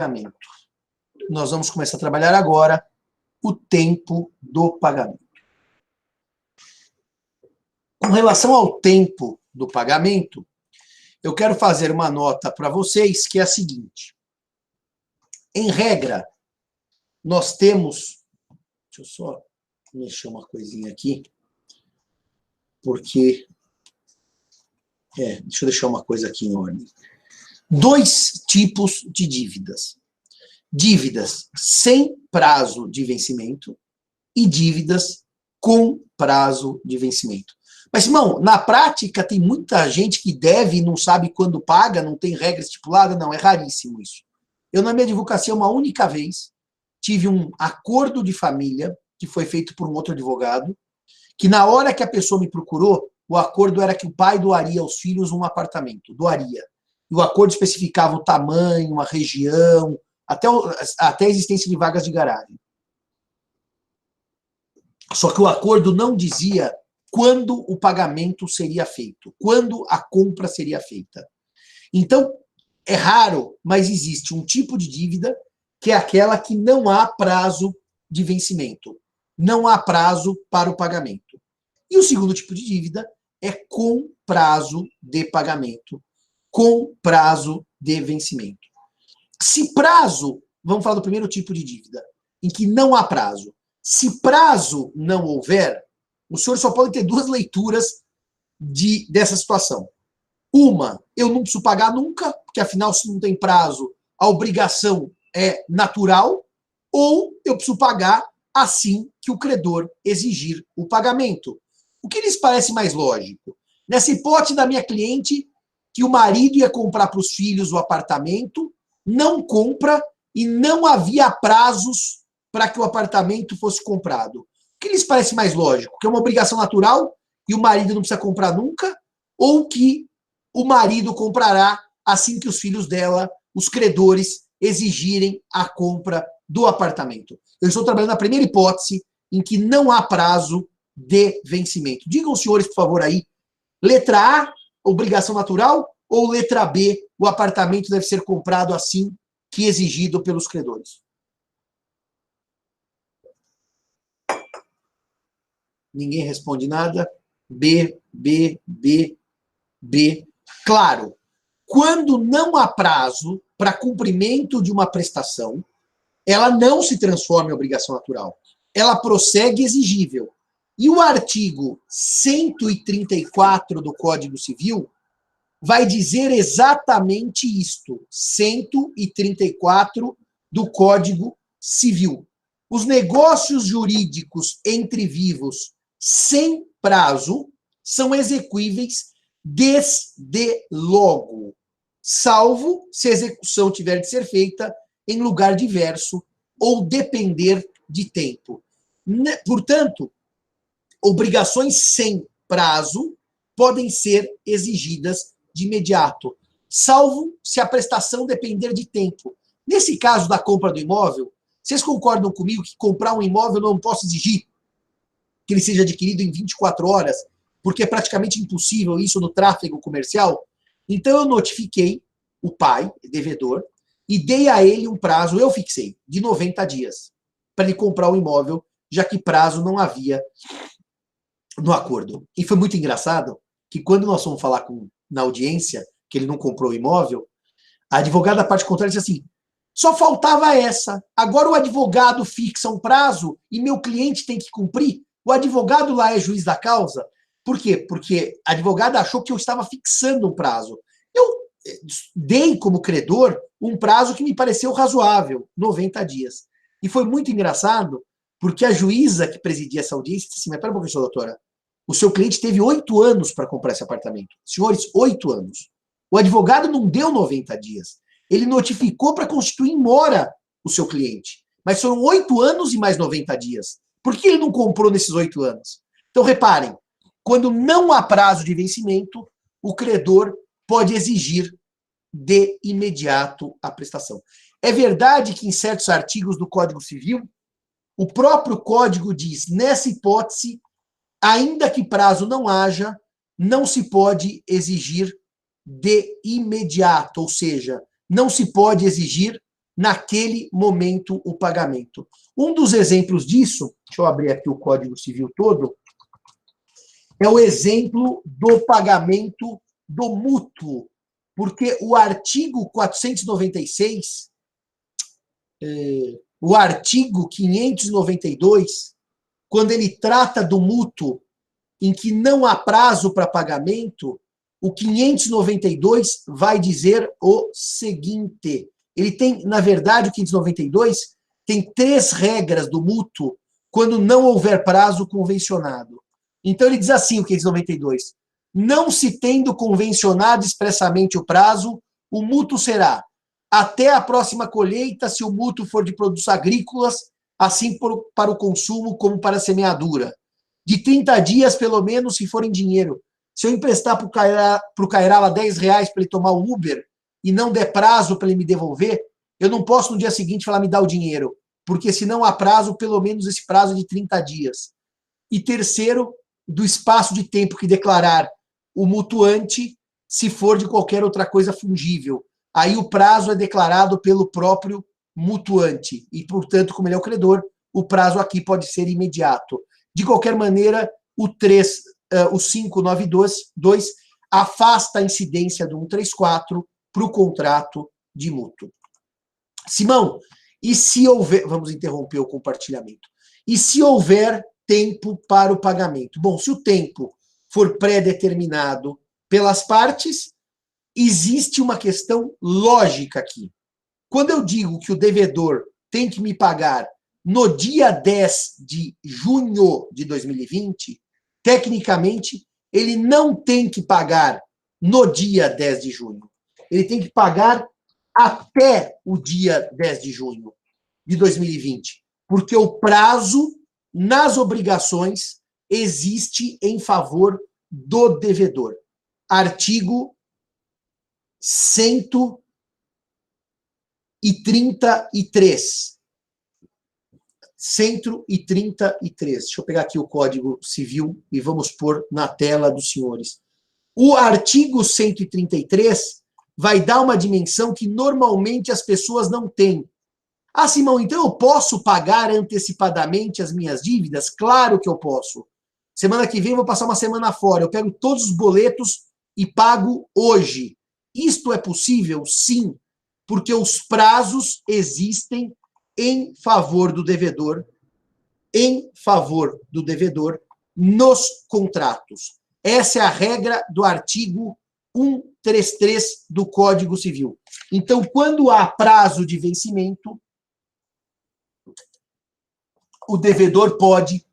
pagamento. Nós vamos começar a trabalhar agora o tempo do pagamento. Com relação ao tempo do pagamento, eu quero fazer uma nota para vocês que é a seguinte. Em regra, nós temos... Deixa eu só mexer uma coisinha aqui. Porque... deixa eu deixar uma coisa aqui em ordem. 2 tipos de dívidas. Dívidas sem prazo de vencimento e dívidas com prazo de vencimento. Mas, irmão, na prática tem muita gente que deve e não sabe quando paga, não tem regra estipulada. Não, é raríssimo isso. Eu, na minha advocacia, uma única vez, tive um acordo de família que foi feito por um outro advogado, que na hora que a pessoa me procurou, o acordo era que o pai doaria aos filhos um apartamento, doaria. E o acordo especificava o tamanho, a região, até a existência de vagas de garagem. Só que o acordo não dizia quando o pagamento seria feito, quando a compra seria feita. Então, é raro, mas existe um tipo de dívida que é aquela que não há prazo de vencimento. Não há prazo para o pagamento. E o segundo tipo de dívida é com prazo de pagamento, com prazo de vencimento. Se prazo, vamos falar do primeiro tipo de dívida, em que não há prazo. Se prazo não houver, o senhor só pode ter 2 leituras dessa situação. Uma, eu não preciso pagar nunca, porque afinal, se não tem prazo, a obrigação é natural, ou eu preciso pagar assim que o credor exigir o pagamento. O que lhes parece mais lógico? Nessa hipótese da minha cliente, que o marido ia comprar para os filhos o apartamento, não compra e não havia prazos para que o apartamento fosse comprado. O que lhes parece mais lógico? Que é uma obrigação natural e o marido não precisa comprar nunca? Ou que o marido comprará assim que os filhos dela, os credores, exigirem a compra do apartamento? Eu estou trabalhando na primeira hipótese, em que não há prazo de vencimento. Digam os senhores, por favor, aí, letra A, obrigação natural, ou letra B, o apartamento deve ser comprado assim que exigido pelos credores? Ninguém responde nada. B, B, B, B. Claro, quando não há prazo para cumprimento de uma prestação, ela não se transforma em obrigação natural. Ela prossegue exigível. E o artigo 134 do Código Civil vai dizer exatamente isto. 134 do Código Civil. Os negócios jurídicos entre vivos sem prazo são exequíveis desde logo, salvo se a execução tiver de ser feita em lugar diverso ou depender de tempo. Portanto, obrigações sem prazo podem ser exigidas de imediato, salvo se a prestação depender de tempo. Nesse caso da compra do imóvel, vocês concordam comigo que comprar um imóvel eu não posso exigir que ele seja adquirido em 24 horas, porque é praticamente impossível isso no tráfego comercial? Então eu notifiquei o pai, devedor, e dei a ele um prazo, eu fixei, de 90 dias, para ele comprar o imóvel, já que prazo não havia no acordo. E foi muito engraçado que quando nós fomos falar na audiência, que ele não comprou o imóvel, a advogada da parte contrária disse assim, só faltava essa. Agora o advogado fixa um prazo e meu cliente tem que cumprir. O advogado lá é juiz da causa. Por quê? Porque a advogada achou que eu estava fixando um prazo. Eu dei como credor um prazo que me pareceu razoável, 90 dias. E foi muito engraçado, porque a juíza que presidia essa audiência disse assim, mas pera um pouquinho, doutora, o seu cliente teve 8 anos para comprar esse apartamento. Senhores, 8 anos. O advogado não deu 90 dias. Ele notificou para constituir em mora o seu cliente. Mas foram 8 anos e mais 90 dias. Por que ele não comprou nesses 8 anos? Então, reparem, quando não há prazo de vencimento, o credor pode exigir de imediato a prestação. É verdade que em certos artigos do Código Civil, o próprio Código diz, nessa hipótese, ainda que prazo não haja, não se pode exigir de imediato, ou seja, não se pode exigir naquele momento o pagamento. Um dos exemplos disso, deixa eu abrir aqui o Código Civil todo, é o exemplo do pagamento do mútuo, porque o artigo 496, o artigo 592, quando ele trata do mútuo em que não há prazo para pagamento, o 592 vai dizer o seguinte, ele tem, na verdade, o 592 tem 3 regras do mútuo quando não houver prazo convencionado. Então, ele diz assim, o 592, não se tendo convencionado expressamente o prazo, o mútuo será até a próxima colheita, se o mútuo for de produtos agrícolas, assim para o consumo como para a semeadura. De 30 dias, pelo menos, se for em dinheiro. Se eu emprestar para o Cairala R$10 para ele tomar o Uber e não der prazo para ele me devolver, eu não posso no dia seguinte falar, me dá o dinheiro, porque se não há prazo, pelo menos esse prazo é de 30 dias. E terceiro, do espaço de tempo que declarar o mutuante, se for de qualquer outra coisa fungível. Aí o prazo é declarado pelo próprio mutuante. E, portanto, como ele é o credor, o prazo aqui pode ser imediato. De qualquer maneira, o 592 afasta a incidência do 134 para o contrato de mútuo. Simão, e se houver... Vamos interromper o compartilhamento. E se houver tempo para o pagamento? Bom, se o tempo for pré-determinado pelas partes, existe uma questão lógica aqui. Quando eu digo que o devedor tem que me pagar no dia 10 de junho de 2020, tecnicamente, ele não tem que pagar no dia 10 de junho. Ele tem que pagar até o dia 10 de junho de 2020, porque o prazo nas obrigações existe em favor do devedor. Artigo 133. 133. Deixa eu pegar aqui o Código Civil e vamos pôr na tela dos senhores. O artigo 133 vai dar uma dimensão que normalmente as pessoas não têm. Ah, Simão, então eu posso pagar antecipadamente as minhas dívidas? Claro que eu posso. Semana que vem eu vou passar uma semana fora. Eu pego todos os boletos e pago hoje. Isto é possível? Sim, porque os prazos existem em favor do devedor, nos contratos. Essa é a regra do artigo 133 do Código Civil. Então, quando há prazo de vencimento, o devedor pode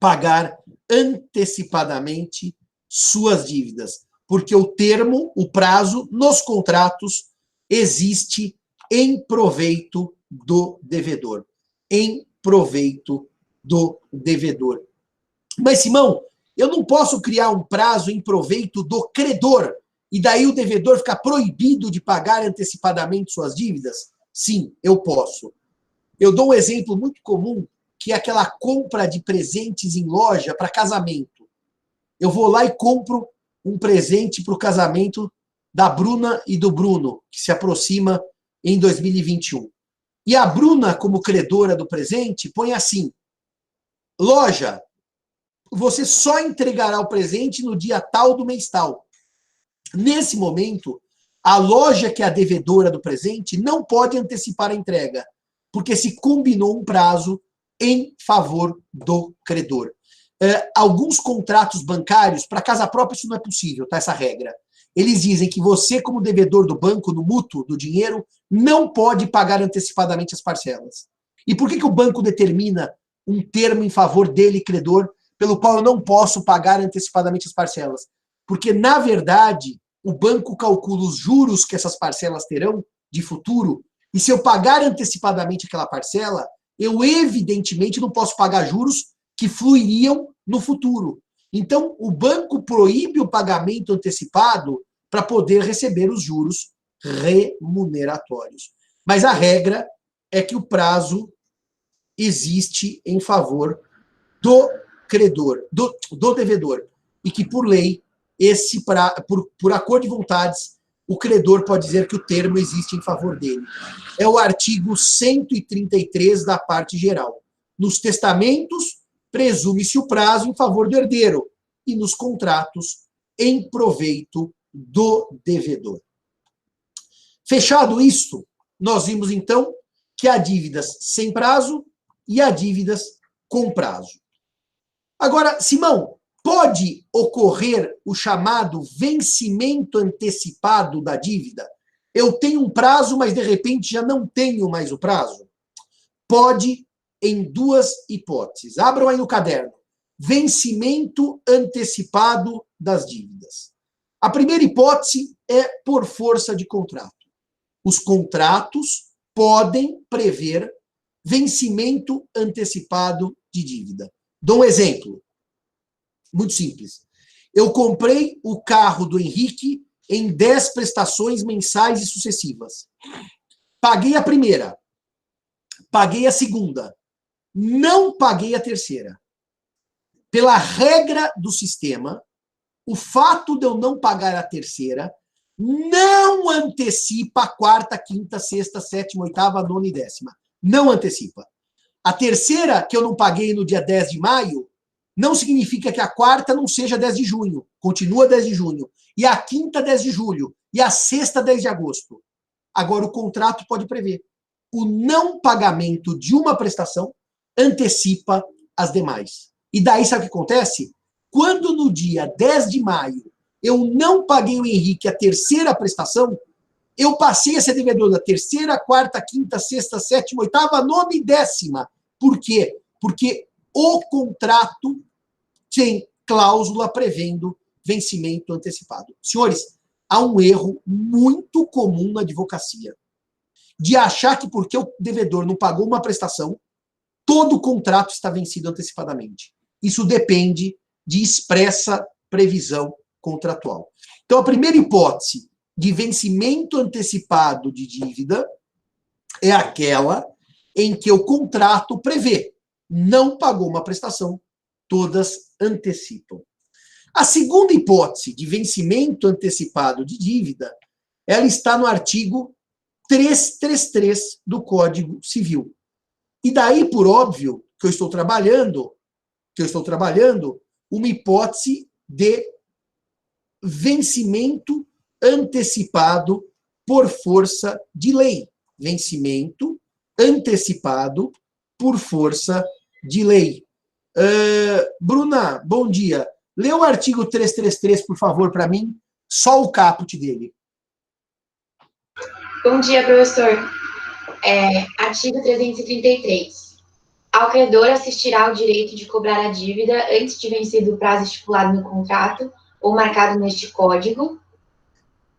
pagar antecipadamente suas dívidas, porque o termo, o prazo, nos contratos, existe em proveito do devedor. Em proveito do devedor. Mas, Simão, eu não posso criar um prazo em proveito do credor e daí o devedor ficar proibido de pagar antecipadamente suas dívidas? Sim, eu posso. Eu dou um exemplo muito comum, que é aquela compra de presentes em loja para casamento. Eu vou lá e compro um presente para o casamento da Bruna e do Bruno, que se aproxima em 2021. E a Bruna, como credora do presente, põe assim, loja, você só entregará o presente no dia tal do mês tal. Nesse momento, a loja que é a devedora do presente não pode antecipar a entrega, porque se combinou um prazo em favor do credor. Alguns contratos bancários, para casa própria isso não é possível, tá? Essa regra. Eles dizem que você, como devedor do banco, no mútuo, do dinheiro, não pode pagar antecipadamente as parcelas. E por que o banco determina um termo em favor dele, credor, pelo qual eu não posso pagar antecipadamente as parcelas? Porque, na verdade, o banco calcula os juros que essas parcelas terão de futuro, e se eu pagar antecipadamente aquela parcela, eu evidentemente não posso pagar juros que fluiriam no futuro. Então, o banco proíbe o pagamento antecipado para poder receber os juros remuneratórios. Mas a regra é que o prazo existe em favor do credor, do devedor, e que, por lei, por acordo de vontades, o credor pode dizer que o termo existe em favor dele. É o artigo 133 da parte geral. Nos testamentos, presume-se o prazo em favor do herdeiro e nos contratos em proveito do devedor. Fechado isto, nós vimos então que há dívidas sem prazo e há dívidas com prazo. Agora, Simão, pode ocorrer o chamado vencimento antecipado da dívida? Eu tenho um prazo, mas de repente já não tenho mais o prazo? Pode, em duas hipóteses. Abram aí no caderno. Vencimento antecipado das dívidas. A primeira hipótese é por força de contrato. Os contratos podem prever vencimento antecipado de dívida. Dou um exemplo. Muito simples. Eu comprei o carro do Henrique em 10 prestações mensais e sucessivas. Paguei a primeira. Paguei a segunda. Não paguei a terceira. Pela regra do sistema, o fato de eu não pagar a terceira não antecipa a quarta, quinta, sexta, sétima, oitava, nona e décima. Não antecipa. A terceira, que eu não paguei no dia 10 de maio, não significa que a quarta não seja 10 de junho. Continua 10 de junho. E a quinta, 10 de julho. E a sexta, 10 de agosto. Agora, o contrato pode prever. O não pagamento de uma prestação antecipa as demais. E daí, sabe o que acontece? Quando no dia 10 de maio eu não paguei o Henrique a terceira prestação, eu passei a ser devedor da terceira, quarta, quinta, sexta, sétima, oitava, nona e décima. Por quê? Porque o contrato tem cláusula prevendo vencimento antecipado. Senhores, há um erro muito comum na advocacia de achar que porque o devedor não pagou uma prestação, todo o contrato está vencido antecipadamente. Isso depende de expressa previsão contratual. Então, a primeira hipótese de vencimento antecipado de dívida é aquela em que o contrato prevê, não pagou uma prestação, todas antecipam. A segunda hipótese de vencimento antecipado de dívida, ela está no artigo 333 do Código Civil. E daí, por óbvio, que eu estou trabalhando uma hipótese de vencimento antecipado por força de lei. Vencimento antecipado por força de lei. Bruna, bom dia. Lê o artigo 333, por favor, para mim, só o caput dele. Bom dia, professor. Artigo 333. Ao credor assistirá ao direito de cobrar a dívida antes de vencido o prazo estipulado no contrato ou marcado neste código.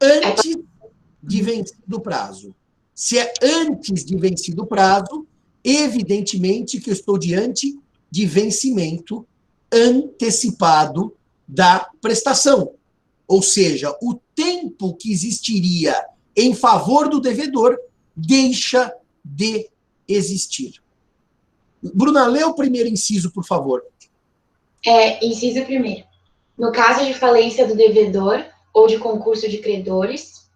Antes de vencido o prazo. Se é antes de vencido o prazo, evidentemente que eu estou diante de vencimento antecipado da prestação. Ou seja, o tempo que existiria em favor do devedor deixa de existir. Bruna, lê o primeiro inciso, por favor. Inciso primeiro. No caso de falência do devedor ou de concurso de credores.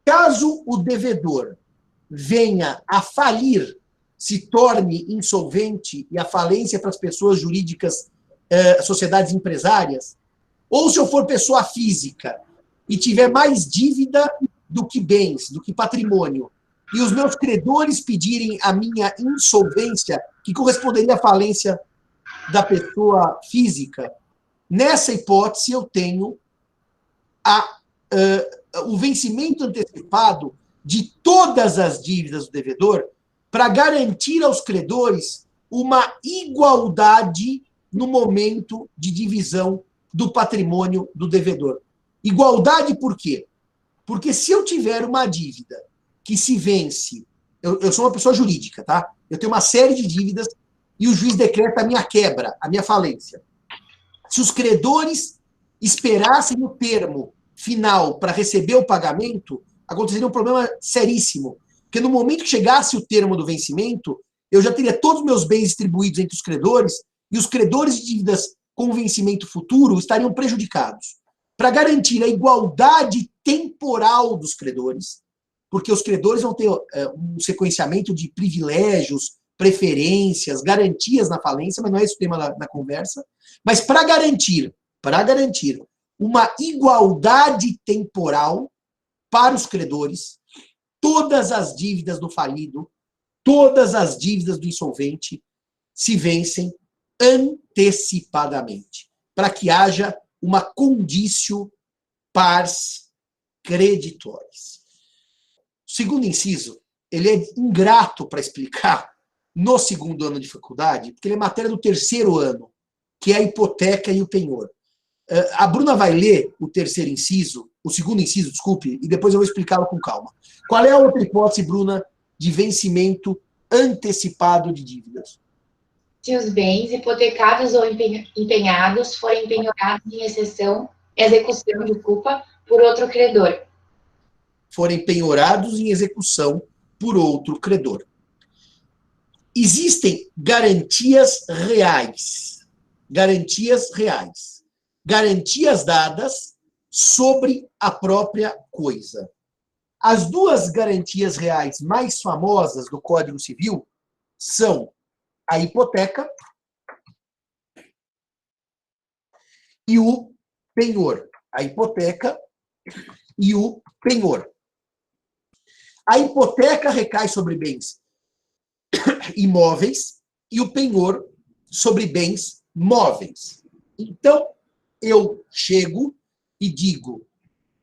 Caso o devedor venha a falir, se torne insolvente, e a falência para as pessoas jurídicas, sociedades empresárias, ou se eu for pessoa física e tiver mais dívida do que bens, do que patrimônio, e os meus credores pedirem a minha insolvência, que corresponderia à falência da pessoa física, nessa hipótese eu tenho o vencimento antecipado de todas as dívidas do devedor para garantir aos credores uma igualdade no momento de divisão do patrimônio do devedor. Igualdade por quê? Porque se eu tiver uma dívida que se vence, eu sou uma pessoa jurídica, tá? Eu tenho uma série de dívidas e o juiz decreta a minha quebra, a minha falência. Se os credores esperassem o termo final para receber o pagamento, aconteceria um problema seríssimo. Porque no momento que chegasse o termo do vencimento, eu já teria todos os meus bens distribuídos entre os credores e os credores de dívidas com vencimento futuro estariam prejudicados. para garantir a igualdade temporal dos credores, porque os credores vão ter um sequenciamento de privilégios, preferências, garantias na falência, mas não é esse o tema da conversa, mas para garantir uma igualdade temporal para os credores, todas as dívidas do falido, todas as dívidas do insolvente se vencem antecipadamente, para que haja uma conditio pars creditores. O segundo inciso, ele é ingrato para explicar no segundo ano de faculdade, porque ele é matéria do terceiro ano, que é a hipoteca e o penhor. A Bruna vai ler o terceiro inciso, o segundo inciso, desculpe, e depois eu vou explicá-lo com calma. Qual é a outra hipótese, Bruna, de vencimento antecipado de dívidas? Se os bens hipotecados ou empenhados forem penhorados em execução, por outro credor. Forem penhorados em execução por outro credor. Existem garantias reais. Garantias reais. Garantias dadas sobre a própria coisa. As duas garantias reais mais famosas do Código Civil são a hipoteca e o penhor. A hipoteca e o penhor. A hipoteca recai sobre bens imóveis e o penhor sobre bens móveis. Então, eu chego e digo,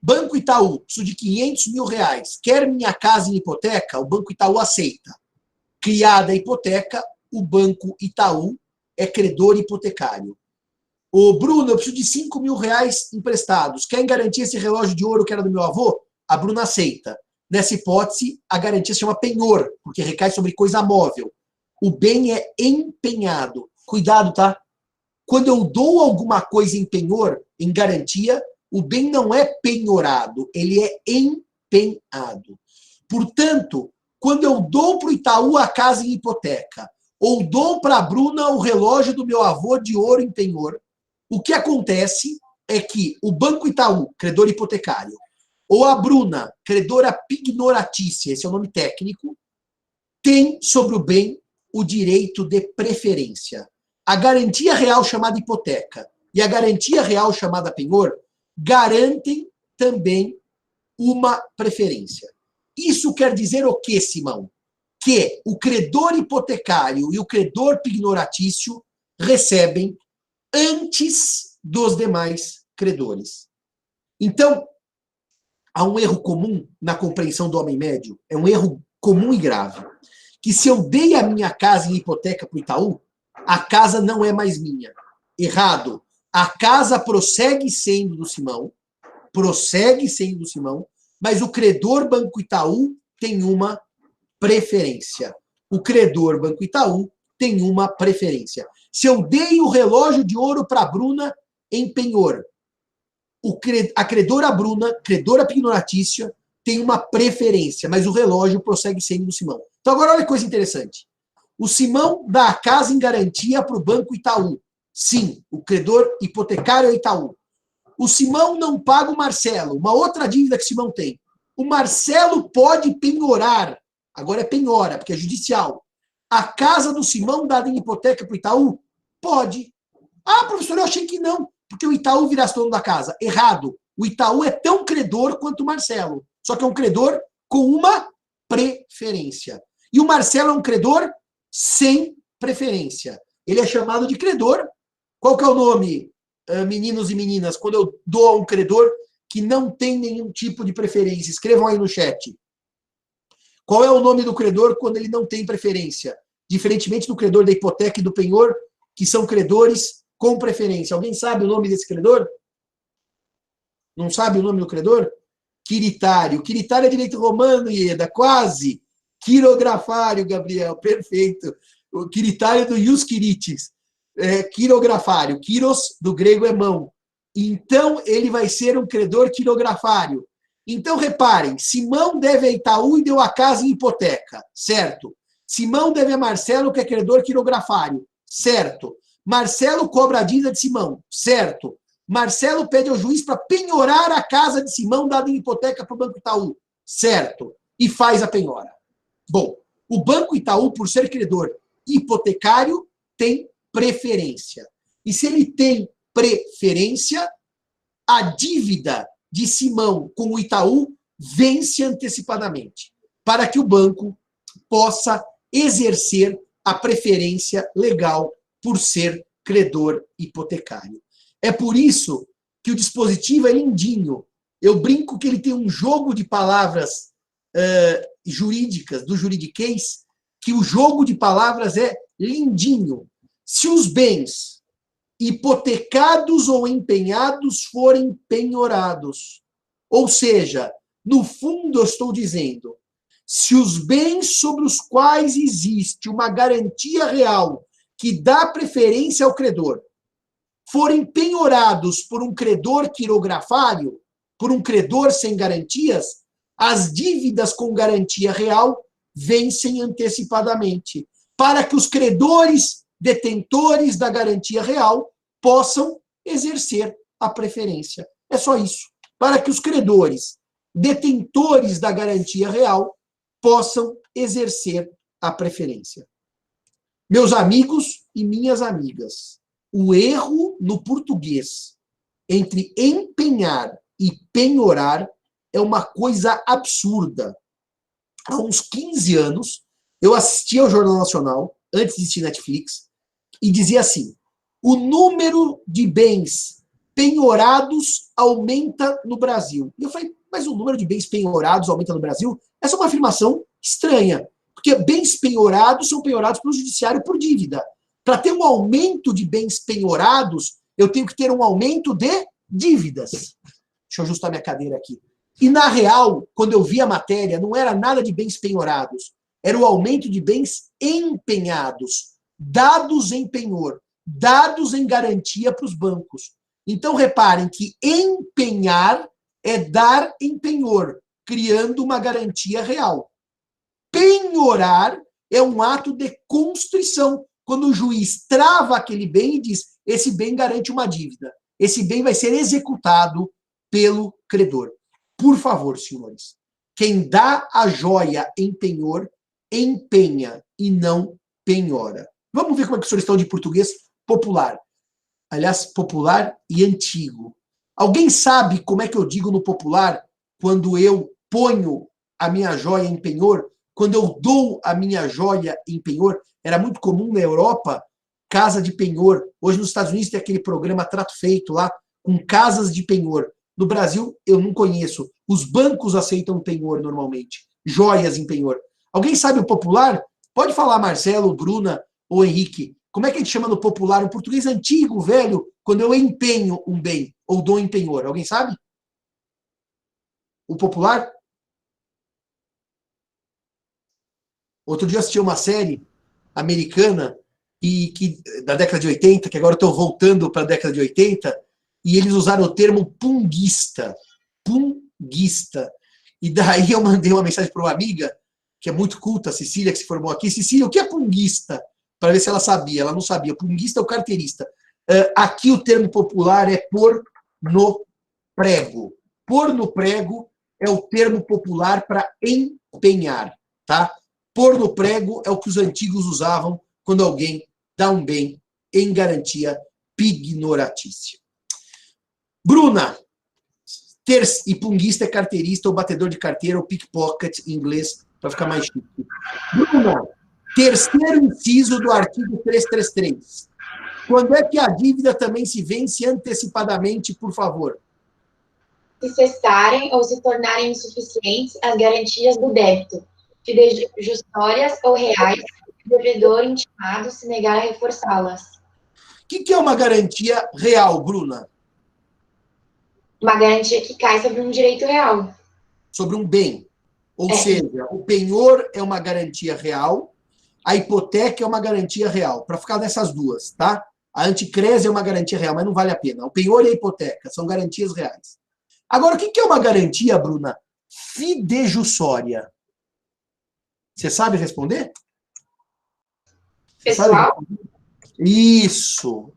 Banco Itaú, preciso de 500 mil reais, quer minha casa em hipoteca? O Banco Itaú aceita. Criada a hipoteca, o Banco Itaú é credor hipotecário. Ô, Bruno, eu preciso de 5 mil reais emprestados. Quer garantir esse relógio de ouro que era do meu avô? A Bruna aceita. Nessa hipótese, a garantia se chama penhor, porque recai sobre coisa móvel. O bem é empenhado. Cuidado, tá? Quando eu dou alguma coisa em penhor, em garantia, o bem não é penhorado, ele é empenhado. Portanto, quando eu dou para o Itaú a casa em hipoteca, ou dou para a Bruna o relógio do meu avô de ouro em penhor, o que acontece é que o Banco Itaú, credor hipotecário, ou a Bruna, credora pignoratícia, esse é o nome técnico, tem sobre o bem o direito de preferência. A garantia real chamada hipoteca e a garantia real chamada penhor garantem também uma preferência. Isso quer dizer o quê, Simão? Que o credor hipotecário e o credor pignoratício recebem antes dos demais credores. Então, há um erro comum na compreensão do homem médio, é um erro comum e grave, que se eu dei a minha casa em hipoteca para o Itaú, a casa não é mais minha. Errado. A casa prossegue sendo do Simão, mas o credor Banco Itaú tem uma preferência. O credor Banco Itaú tem uma preferência. Se eu dei o relógio de ouro para a Bruna em penhor, a credora Bruna, credora pignoratícia, tem uma preferência, mas o relógio prossegue sendo do Simão. Então agora olha que coisa interessante. O Simão dá a casa em garantia para o Banco Itaú. Sim, o credor hipotecário é Itaú. O Simão não paga o Marcelo, uma outra dívida que o Simão tem. O Marcelo pode penhorar, agora é penhora, porque é judicial. A casa do Simão dada em hipoteca para o Itaú? Pode. Ah, professor, eu achei que não, porque o Itaú virasse dono da casa. Errado. O Itaú é tão credor quanto o Marcelo, só que é um credor com uma preferência. E o Marcelo é um credor sem preferência. Ele é chamado de credor. Qual que é o nome, meninos e meninas, quando eu dou a um credor que não tem nenhum tipo de preferência? Escrevam aí no chat. Qual é o nome do credor quando ele não tem preferência? Diferentemente do credor da hipoteca e do penhor, que são credores com preferência. Alguém sabe o nome desse credor? Não sabe o nome do credor? Quiritário. Quiritário é direito romano, Ieda, quase. Quirografário, Gabriel, perfeito. O quiritário do ius quirites. Quirografário. Quiros, do grego, é mão. Então, ele vai ser um credor quirografário. Então, reparem, Simão deve a Itaú e deu a casa em hipoteca, certo? Simão deve a Marcelo, que é credor quirografário, certo? Marcelo cobra a dívida de Simão, certo? Marcelo pede ao juiz para penhorar a casa de Simão dada em hipoteca para o Banco Itaú. Certo. E faz a penhora. Bom, o Banco Itaú, por ser credor hipotecário, tem preferência. E se ele tem preferência, a dívida de Simão com o Itaú vence antecipadamente, para que o banco possa exercer a preferência legal por ser credor hipotecário. É por isso que o dispositivo é lindinho. Eu brinco que ele tem um jogo de palavras jurídicas, do juridiquês, que o jogo de palavras é lindinho. Se os bens hipotecados ou empenhados forem penhorados, ou seja, no fundo eu estou dizendo, se os bens sobre os quais existe uma garantia real que dá preferência ao credor forem penhorados por um credor quirografário, por um credor sem garantias, as dívidas com garantia real vencem antecipadamente, para que os credores detentores da garantia real possam exercer a preferência. É só isso. Para que os credores detentores da garantia real possam exercer a preferência. Meus amigos e minhas amigas, o erro no português entre empenhar e penhorar é uma coisa absurda. Há uns 15 anos, eu assistia ao Jornal Nacional, antes de existir Netflix, e dizia assim, o número de bens penhorados aumenta no Brasil. E eu falei, mas o número de bens penhorados aumenta no Brasil? Essa é uma afirmação estranha, porque bens penhorados são penhorados pelo judiciário por dívida. Para ter um aumento de bens penhorados, eu tenho que ter um aumento de dívidas. Deixa eu ajustar minha cadeira aqui. E, na real, quando eu vi a matéria, não era nada de bens penhorados, era o aumento de bens empenhados, dados em penhor, dados em garantia para os bancos. Então, reparem que empenhar é dar em penhor, criando uma garantia real. Penhorar é um ato de constrição, quando o juiz trava aquele bem e diz, esse bem garante uma dívida, esse bem vai ser executado pelo credor. Por favor, senhores, quem dá a joia em penhor, empenha e não penhora. Vamos ver como é que os senhores estão de português popular. Aliás, popular e antigo. Alguém sabe como é que eu digo no popular quando eu ponho a minha joia em penhor? Quando eu dou a minha joia em penhor? Era muito comum na Europa, casa de penhor. Hoje nos Estados Unidos tem aquele programa Trato Feito lá, com casas de penhor. No Brasil, eu não conheço. Os bancos aceitam penhor normalmente. Joias em penhor. Alguém sabe o popular? Pode falar, Marcelo, Bruna ou Henrique. Como é que a gente chama no popular, o português antigo, velho, quando eu empenho um bem ou dou em penhor? Alguém sabe? O popular? Outro dia eu assisti uma série americana da década de 80, que agora eu estou voltando para a década de 80, e eles usaram o termo punguista. Punguista. E daí eu mandei uma mensagem para uma amiga, que é muito culta, a Cecília, que se formou aqui. Cecília, o que é punguista? Para ver se ela sabia. Ela não sabia. Punguista é o carteirista. Aqui o termo popular é pôr no prego. Pôr no prego é o termo popular para empenhar. Tá? Pôr no prego é o que os antigos usavam quando alguém dá um bem em garantia pignoratícia. Bruna, e punguista é carteirista, ou batedor de carteira, ou pickpocket em inglês, para ficar mais chique. Bruna, terceiro inciso do artigo 333. Quando é que a dívida também se vence antecipadamente, por favor? Se cessarem ou se tornarem insuficientes as garantias do débito, fidejussórias ou reais, o devedor intimado se negar a reforçá-las. O que é uma garantia real, Bruna? Uma garantia que cai sobre um direito real. Sobre um bem. Ou seja, o penhor é uma garantia real, a hipoteca é uma garantia real. Para ficar nessas duas, tá? A anticrese é uma garantia real, mas não vale a pena. O penhor e a hipoteca são garantias reais. Agora, o que é uma garantia, Bruna? Fidejussória. Você sabe responder? Pessoal? Isso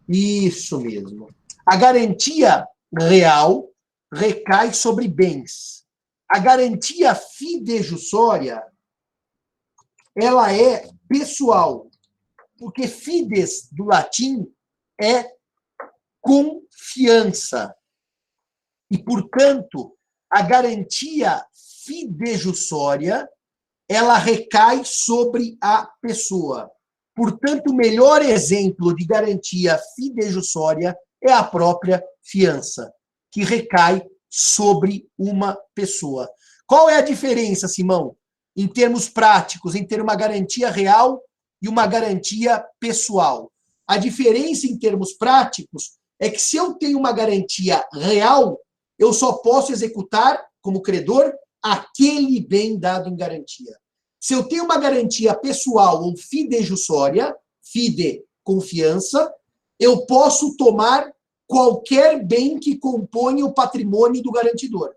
mesmo. A garantia real recai sobre bens. A garantia fidejussória, ela é pessoal, porque fides, do latim, é confiança. E, portanto, a garantia fidejussória, ela recai sobre a pessoa. Portanto, o melhor exemplo de garantia fidejussória é a própria fiança, que recai sobre uma pessoa. Qual é a diferença, Simão, em termos práticos, em ter uma garantia real e uma garantia pessoal? A diferença em termos práticos é que se eu tenho uma garantia real, eu só posso executar, como credor, aquele bem dado em garantia. Se eu tenho uma garantia pessoal ou fidejussória, fide, confiança, eu posso tomar qualquer bem que compõe o patrimônio do garantidor.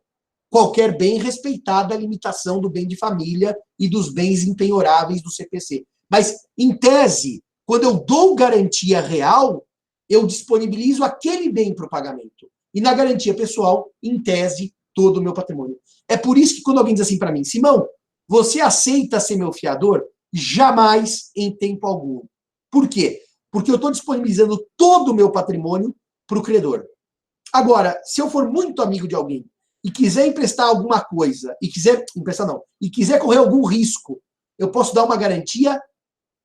Qualquer bem, respeitada a limitação do bem de família e dos bens impenhoráveis do CPC. Mas, em tese, quando eu dou garantia real, eu disponibilizo aquele bem para o pagamento. E na garantia pessoal, em tese, todo o meu patrimônio. É por isso que quando alguém diz assim para mim, Simão, você aceita ser meu fiador? Jamais, em tempo algum. Por quê? Porque eu estou disponibilizando todo o meu patrimônio para o credor. Agora, se eu for muito amigo de alguém e quiser emprestar alguma coisa, e quiser correr algum risco, eu posso dar uma garantia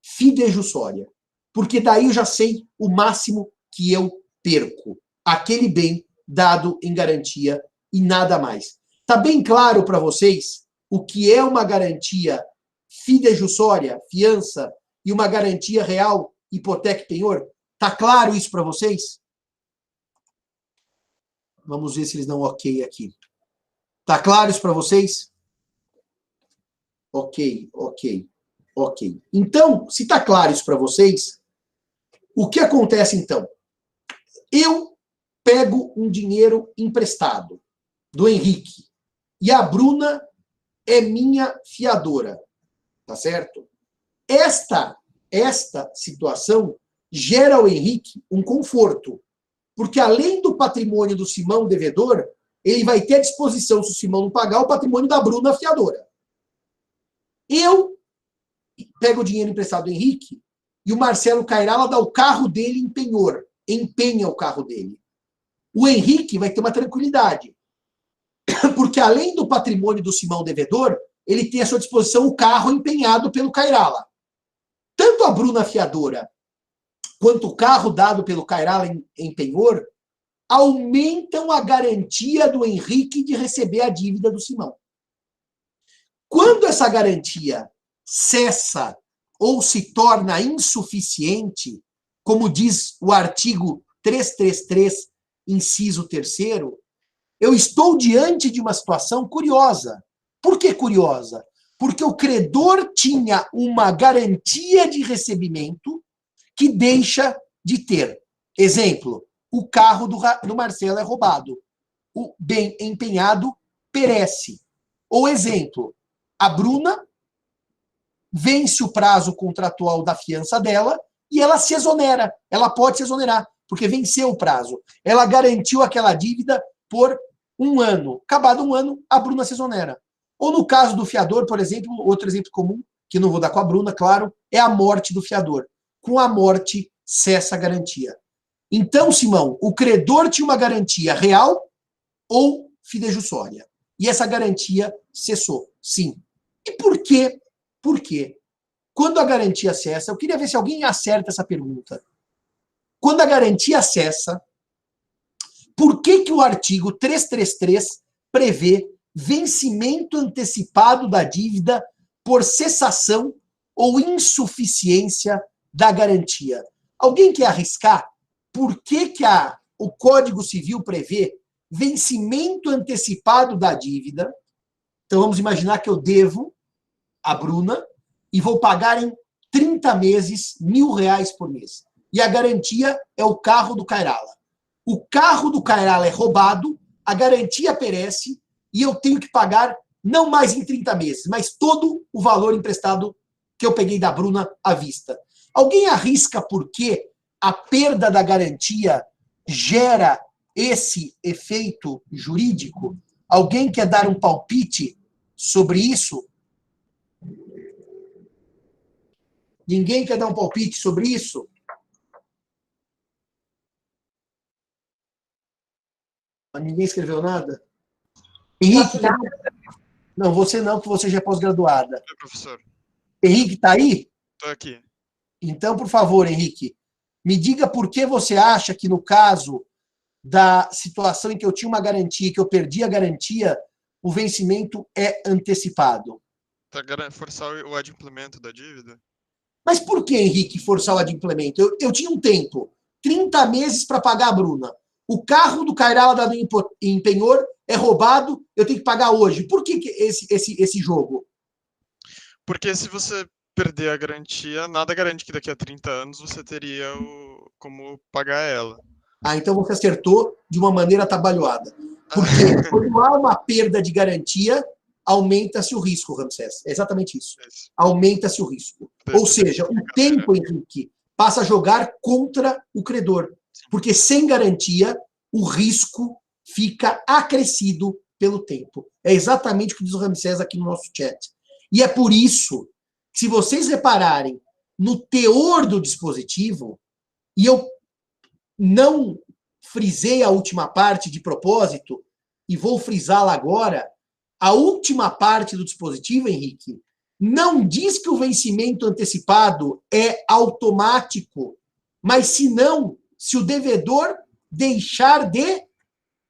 fidejussória. Porque daí eu já sei o máximo que eu perco. Aquele bem dado em garantia e nada mais. Está bem claro para vocês o que é uma garantia fidejussória, fiança, e uma garantia real, hipoteca e penhor? Está claro isso para vocês? Vamos ver se eles dão ok aqui. Está claro isso para vocês? Ok. Então, se está claro isso para vocês, o que acontece então? Eu pego um dinheiro emprestado do Henrique e a Bruna é minha fiadora, tá certo? Esta situação gera ao Henrique um conforto, porque além do patrimônio do Simão devedor, ele vai ter à disposição, se o Simão não pagar, o patrimônio da Bruna fiadora. Eu pego o dinheiro emprestado do Henrique e o Marcelo Cairala dá o carro dele em penhor, empenha o carro dele. O Henrique vai ter uma tranquilidade, porque além do patrimônio do Simão devedor, ele tem à sua disposição o carro empenhado pelo Cairala. Tanto a Bruna fiadora quanto o carro dado pelo Cairala em penhor aumentam a garantia do Henrique de receber a dívida do Simão. Quando essa garantia cessa ou se torna insuficiente, como diz o artigo 333, inciso 3º, eu estou diante de uma situação curiosa. Por que curiosa? Porque o credor tinha uma garantia de recebimento que deixa de ter. Exemplo, o carro do Marcelo é roubado. O bem empenhado perece. Ou exemplo, a Bruna vence o prazo contratual da fiança dela e ela se exonera. Ela pode se exonerar, porque venceu o prazo. Ela garantiu aquela dívida por 1 ano. Acabado 1 ano, a Bruna se exonera. Ou no caso do fiador, por exemplo, outro exemplo comum, que não vou dar com a Bruna, claro, é a morte do fiador. Com a morte, cessa a garantia. Então, Simão, o credor tinha uma garantia real ou fidejussória. E essa garantia cessou, sim. E por quê? Por quê? Quando a garantia cessa, eu queria ver se alguém acerta essa pergunta. Quando a garantia cessa, por que o artigo 333 prevê vencimento antecipado da dívida por cessação ou insuficiência da garantia? Alguém quer arriscar? Por que o Código Civil prevê vencimento antecipado da dívida? Então, vamos imaginar que eu devo a Bruna e vou pagar em 30 meses R$1.000 por mês. E a garantia é o carro do Cairala. O carro do Cairala é roubado, a garantia perece e eu tenho que pagar não mais em 30 meses, mas todo o valor emprestado que eu peguei da Bruna à vista. Alguém arrisca por que a perda da garantia gera esse efeito jurídico? Alguém quer dar um palpite sobre isso? Ninguém quer dar um palpite sobre isso? Ninguém escreveu nada? Henrique, não, você não, porque você já é pós-graduada. Oi, professor. Henrique, está aí? Estou aqui. Então, por favor, Henrique, me diga por que você acha que no caso da situação em que eu tinha uma garantia, que eu perdi a garantia, o vencimento é antecipado. Para forçar o adimplemento da dívida? Mas por que, Henrique, forçar o adimplemento? Eu tinha um tempo, 30 meses para pagar a Bruna. O carro do Cairala dado em penhor é roubado, eu tenho que pagar hoje. Por que esse jogo? Porque se você perder a garantia, nada garante que daqui a 30 anos você teria como pagar ela. Ah, então você acertou de uma maneira atabalhoada. Porque quando há uma perda de garantia, aumenta-se o risco, Ramsés. É exatamente isso. Aumenta-se o risco. Ou seja, o tempo, Henrique, passa a jogar contra o credor. Porque sem garantia, o risco fica acrescido pelo tempo. É exatamente o que diz o Ramsés aqui no nosso chat. E é por isso que, se vocês repararem no teor do dispositivo, e eu não frisei a última parte de propósito, e vou frisá-la agora, a última parte do dispositivo, Henrique, não diz que o vencimento antecipado é automático, mas senão se o devedor deixar de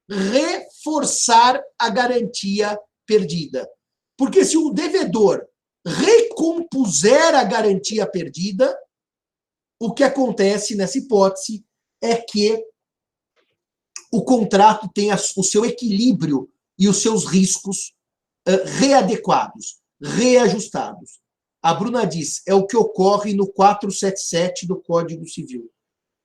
reforçar a garantia perdida. Porque se o devedor recompuser a garantia perdida, o que acontece nessa hipótese é que o contrato tem o seu equilíbrio e os seus riscos readequados, reajustados. A Bruna diz, é o que ocorre no 477 do Código Civil,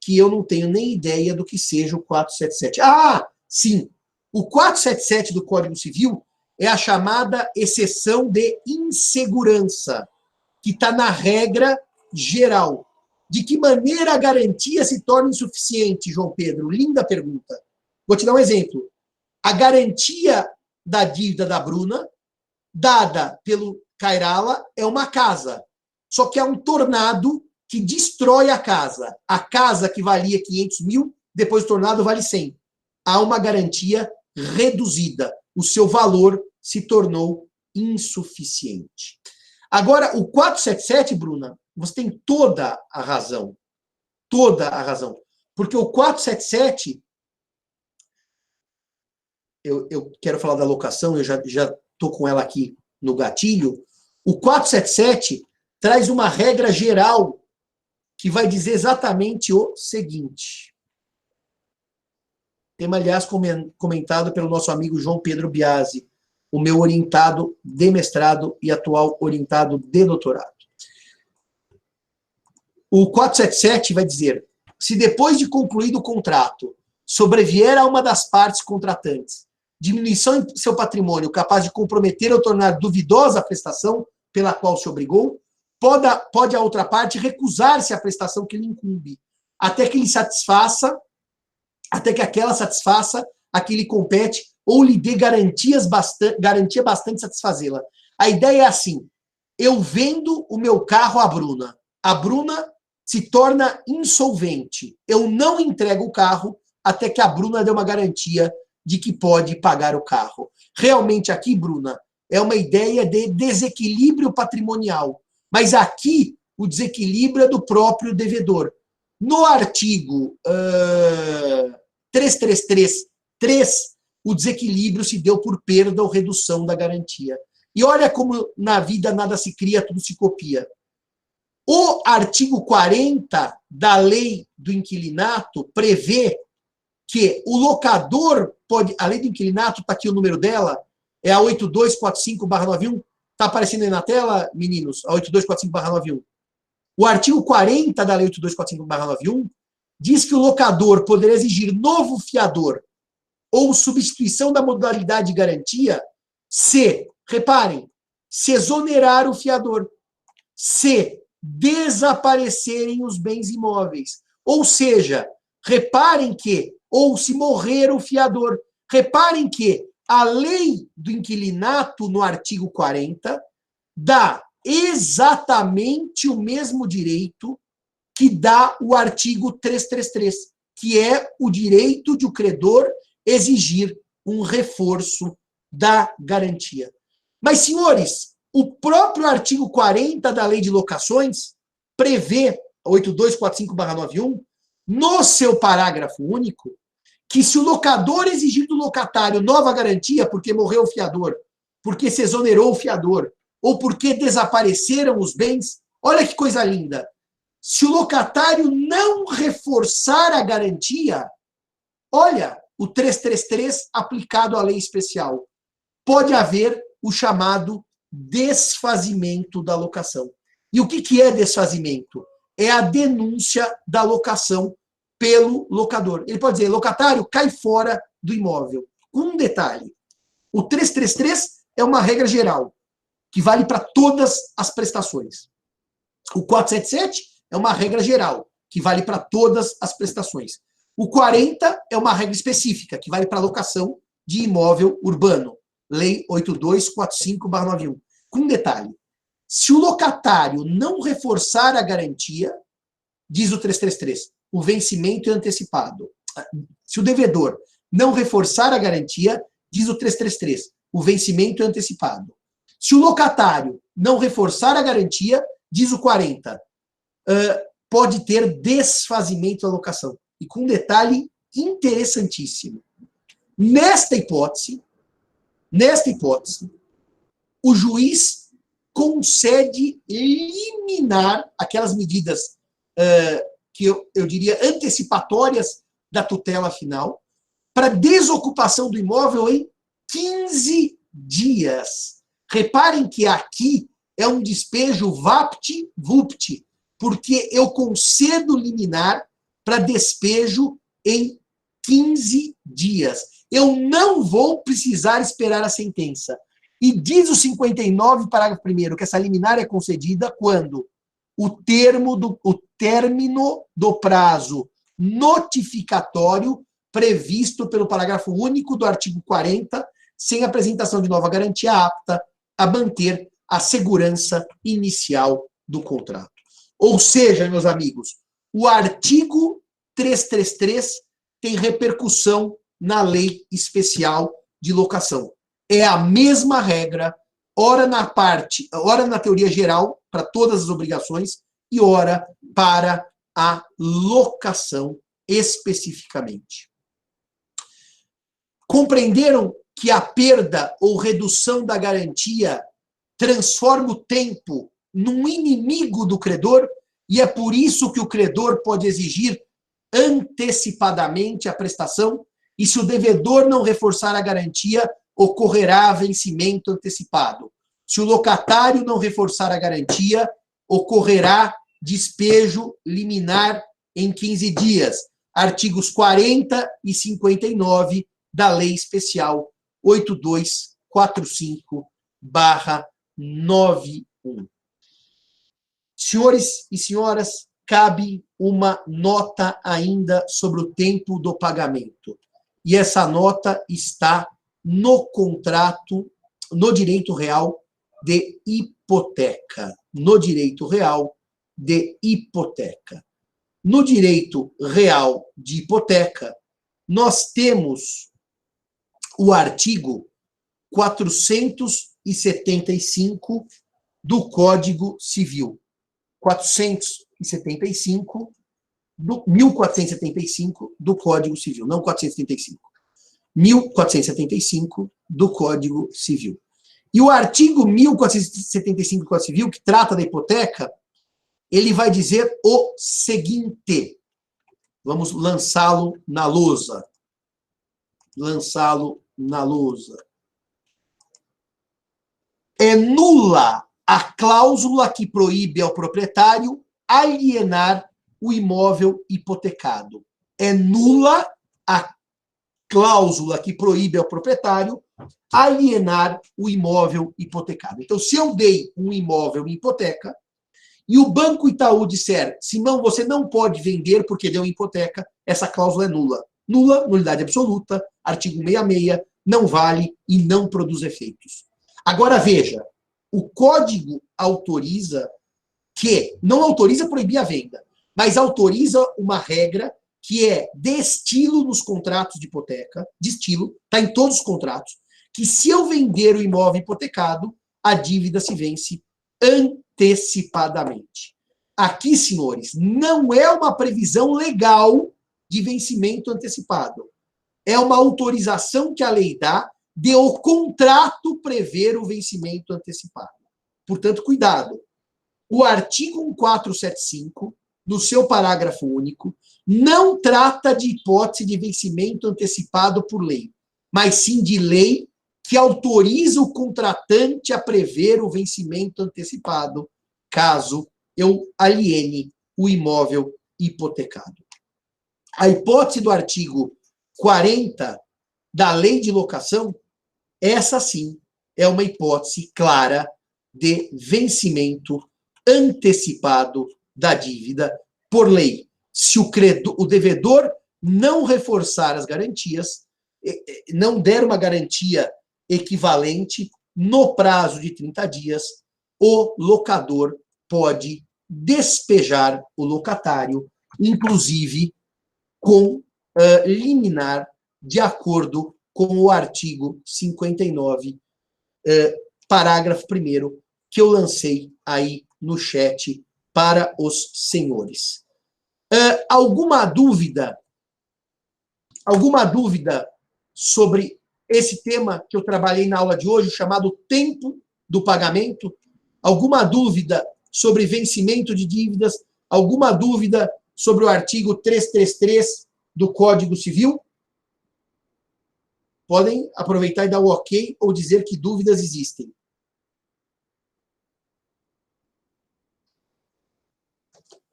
que eu não tenho nem ideia do que seja o 477. Ah, sim, o 477 do Código Civil é a chamada exceção de insegurança, que está na regra geral. De que maneira a garantia se torna insuficiente, João Pedro? Linda pergunta. Vou te dar um exemplo. A garantia da dívida da Bruna, dada pelo Cairala, é uma casa. Só que é um tornado que destrói a casa. A casa que valia 500 mil, depois do tornado vale 100. Há uma garantia reduzida. O seu valor se tornou insuficiente. Agora, o 477, Bruna, você tem toda a razão. Toda a razão. Porque o 477, eu quero falar da locação, eu já estou com ela aqui no gatilho. O 477 traz uma regra geral que vai dizer exatamente o seguinte. Tema, aliás, comentado pelo nosso amigo João Pedro Biasi, o meu orientado de mestrado e atual orientado de doutorado. O 477 vai dizer, se depois de concluído o contrato, sobrevier a uma das partes contratantes diminuição em seu patrimônio capaz de comprometer ou tornar duvidosa a prestação pela qual se obrigou, pode a outra parte recusar-se à prestação que lhe incumbe, até que aquela satisfaça a que lhe compete ou lhe dê garantia bastante satisfazê-la. A ideia é assim, eu vendo o meu carro à Bruna, a Bruna se torna insolvente, eu não entrego o carro até que a Bruna dê uma garantia de que pode pagar o carro. Realmente aqui, Bruna, é uma ideia de desequilíbrio patrimonial, mas aqui o desequilíbrio é do próprio devedor. No artigo 333.3, o desequilíbrio se deu por perda ou redução da garantia. E olha como na vida nada se cria, tudo se copia. O artigo 40 da lei do inquilinato prevê que o locador pode... A lei do inquilinato, está aqui o número dela, é a 8245/91. Está aparecendo aí na tela, meninos? A 8245/91. O artigo 40 da lei 8245/91 diz que o locador poderá exigir novo fiador ou substituição da modalidade de garantia se, reparem, se exonerar o fiador, se desaparecerem os bens imóveis. Ou seja, reparem que ou se morrer o fiador. Reparem que a lei do inquilinato, no artigo 40, dá exatamente o mesmo direito que dá o artigo 333, que é o direito de o credor exigir um reforço da garantia. Mas, senhores, o próprio artigo 40 da Lei de Locações prevê, 8245/91, no seu parágrafo único, que se o locador exigir do locatário nova garantia porque morreu o fiador, porque se exonerou o fiador, ou porque desapareceram os bens, olha que coisa linda. Se o locatário não reforçar a garantia, olha, o 333 aplicado à lei especial, pode haver o chamado desfazimento da locação. E o que é desfazimento? É a denúncia da locação pelo locador. Ele pode dizer, locatário, cai fora do imóvel. Um detalhe, o 333 é uma regra geral, que vale para todas as prestações. O 477 é uma regra geral, que vale para todas as prestações. O 40 é uma regra específica, que vale para locação de imóvel urbano. Lei 8245/91. Com um detalhe, se o locatário não reforçar a garantia, diz o 333, o vencimento é antecipado. Se o devedor não reforçar a garantia, diz o 333, o vencimento é antecipado. Se o locatário não reforçar a garantia, diz o 40, pode ter desfazimento da locação. E com um detalhe interessantíssimo. Nesta hipótese, o juiz concede liminar aquelas medidas que eu diria antecipatórias da tutela final para desocupação do imóvel em 15 dias. Reparem que aqui é um despejo vapt-vupt, porque eu concedo liminar para despejo em 15 dias. Eu não vou precisar esperar a sentença. E diz o 59, parágrafo 1º, que essa liminar é concedida quando o término do prazo notificatório previsto pelo parágrafo único do artigo 40, sem apresentação de nova garantia apta a manter a segurança inicial do contrato. Ou seja, meus amigos, o artigo 333 tem repercussão na lei especial de locação. É a mesma regra, ora na teoria geral, para todas as obrigações, e ora para a locação especificamente. Compreenderam que a perda ou redução da garantia transforma o tempo num inimigo do credor, e é por isso que o credor pode exigir antecipadamente a prestação, e se o devedor não reforçar a garantia, ocorrerá vencimento antecipado. Se o locatário não reforçar a garantia, ocorrerá despejo liminar em 15 dias. Artigos 40 e 59 da Lei Especial 8245/91. Senhores e senhoras, cabe uma nota ainda sobre o tempo do pagamento. E essa nota está no contrato, no direito real de hipoteca. No direito real de hipoteca. No direito real de hipoteca, nós temos o artigo 475 do Código Civil. 1475 do Código Civil, não 475. 1475 do Código Civil. E o artigo 1475 do Código Civil, que trata da hipoteca, ele vai dizer o seguinte. Vamos lançá-lo na lousa. É nula a cláusula que proíbe ao proprietário alienar o imóvel hipotecado. É nula a cláusula que proíbe ao proprietário alienar o imóvel hipotecado. Então, se eu dei um imóvel em hipoteca e o Banco Itaú disser, Simão, você não pode vender porque deu hipoteca, essa cláusula é nula. nula, nulidade absoluta, artigo 66, não vale e não produz efeitos. Agora veja, o código autoriza não autoriza proibir a venda, mas autoriza uma regra que é de estilo nos contratos de hipoteca, de estilo, está em todos os contratos, que se eu vender o imóvel hipotecado, a dívida se vence antecipadamente. Aqui, senhores, não é uma previsão legal de vencimento antecipado. É uma autorização que a lei dá de o contrato prever o vencimento antecipado. Portanto, cuidado. O artigo 1475, no seu parágrafo único, não trata de hipótese de vencimento antecipado por lei, mas sim de lei que autoriza o contratante a prever o vencimento antecipado, caso eu aliene o imóvel hipotecado. A hipótese do artigo 40 da Lei de Locação, essa sim é uma hipótese clara de vencimento antecipado da dívida por lei. Se o devedor não reforçar as garantias, não der uma garantia equivalente no prazo de 30 dias, o locador pode despejar o locatário, inclusive com liminar, de acordo com o artigo 59, parágrafo 1º, que eu lancei aí no chat para os senhores. Alguma dúvida sobre esse tema que eu trabalhei na aula de hoje, chamado tempo do pagamento? Alguma dúvida sobre vencimento de dívidas? Alguma dúvida sobre o artigo 333 do Código Civil? Podem aproveitar e dar o ok ou dizer que dúvidas existem.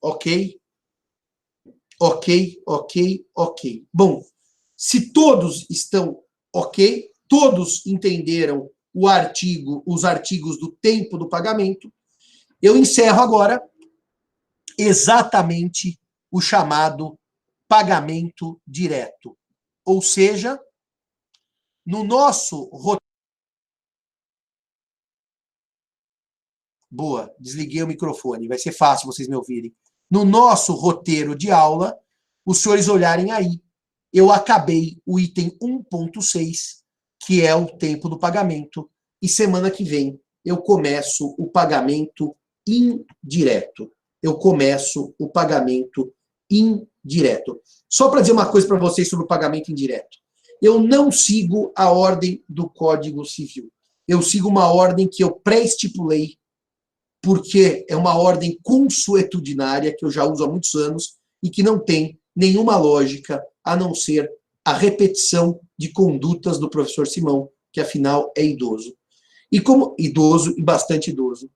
Ok. Bom, se todos estão ok, todos entenderam os artigos do tempo do pagamento, eu encerro agora exatamente o chamado pagamento direto. Ou seja, no nosso roteiro... Boa, desliguei o microfone, vai ser fácil vocês me ouvirem. No nosso roteiro de aula, os senhores olharem aí, eu acabei o item 1.6, que é o tempo do pagamento, e semana que vem eu começo o pagamento indireto. Só para dizer uma coisa para vocês sobre o pagamento indireto. Eu não sigo a ordem do Código Civil. Eu sigo uma ordem que eu pré-estipulei, porque é uma ordem consuetudinária, que eu já uso há muitos anos, e que não tem nenhuma lógica, a não ser a repetição de condutas do professor Simão, que afinal é idoso. E como idoso, e bastante idoso.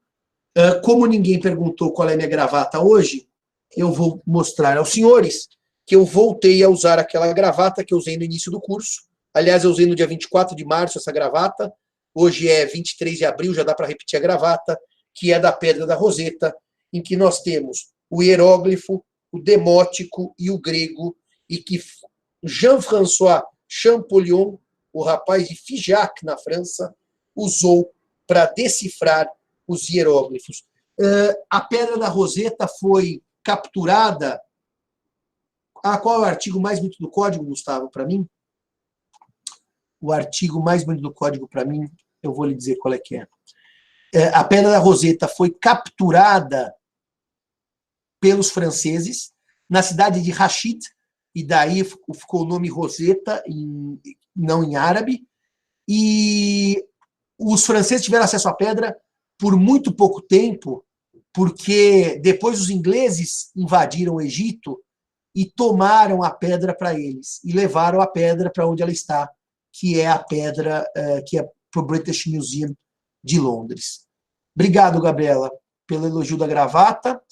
Como ninguém perguntou qual é a minha gravata hoje, eu vou mostrar aos senhores que eu voltei a usar aquela gravata que eu usei no início do curso. Aliás, eu usei no dia 24 de março essa gravata. Hoje é 23 de abril, já dá para repetir a gravata, que é da Pedra da Roseta, em que nós temos o hieróglifo, o demótico e o grego, e que Jean-François Champollion, o rapaz de Figeac, na França, usou para decifrar os hieróglifos. A Pedra da Roseta foi capturada... qual é o artigo mais bonito do código, Gustavo, para mim? O artigo mais bonito do código, para mim, eu vou lhe dizer qual é que é. A Pedra da Roseta foi capturada pelos franceses na cidade de Rachid, e daí ficou o nome Roseta, não em árabe, e os franceses tiveram acesso à pedra por muito pouco tempo, porque depois os ingleses invadiram o Egito e tomaram a pedra para eles, e levaram a pedra para onde ela está, que é a pedra que é para o British Museum de Londres. Obrigado, Gabriela, pelo elogio da gravata.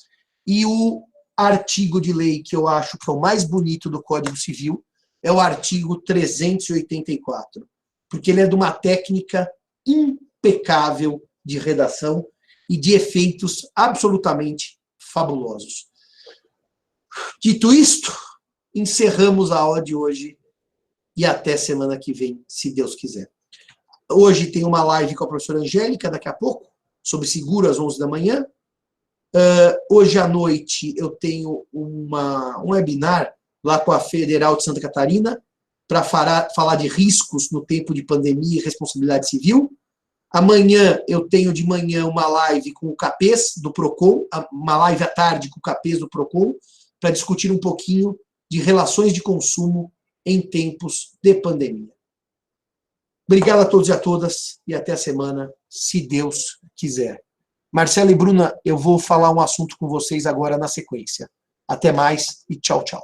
E o artigo de lei que eu acho que é o mais bonito do Código Civil é o artigo 384, porque ele é de uma técnica impecável de redação e de efeitos absolutamente fabulosos. Dito isto, encerramos a aula de hoje e até semana que vem, se Deus quiser. Hoje tem uma live com a professora Angélica, daqui a pouco, sobre seguro às 11 da manhã. Hoje à noite eu tenho um webinar lá com a Federal de Santa Catarina para falar de riscos no tempo de pandemia e responsabilidade civil. Amanhã eu tenho de manhã uma live com o Capês do Procon, uma live à tarde com o Capês do Procon, para discutir um pouquinho de relações de consumo em tempos de pandemia. Obrigado a todos e a todas e até a semana, se Deus quiser. Marcelo e Bruna, eu vou falar um assunto com vocês agora na sequência. Até mais e tchau, tchau.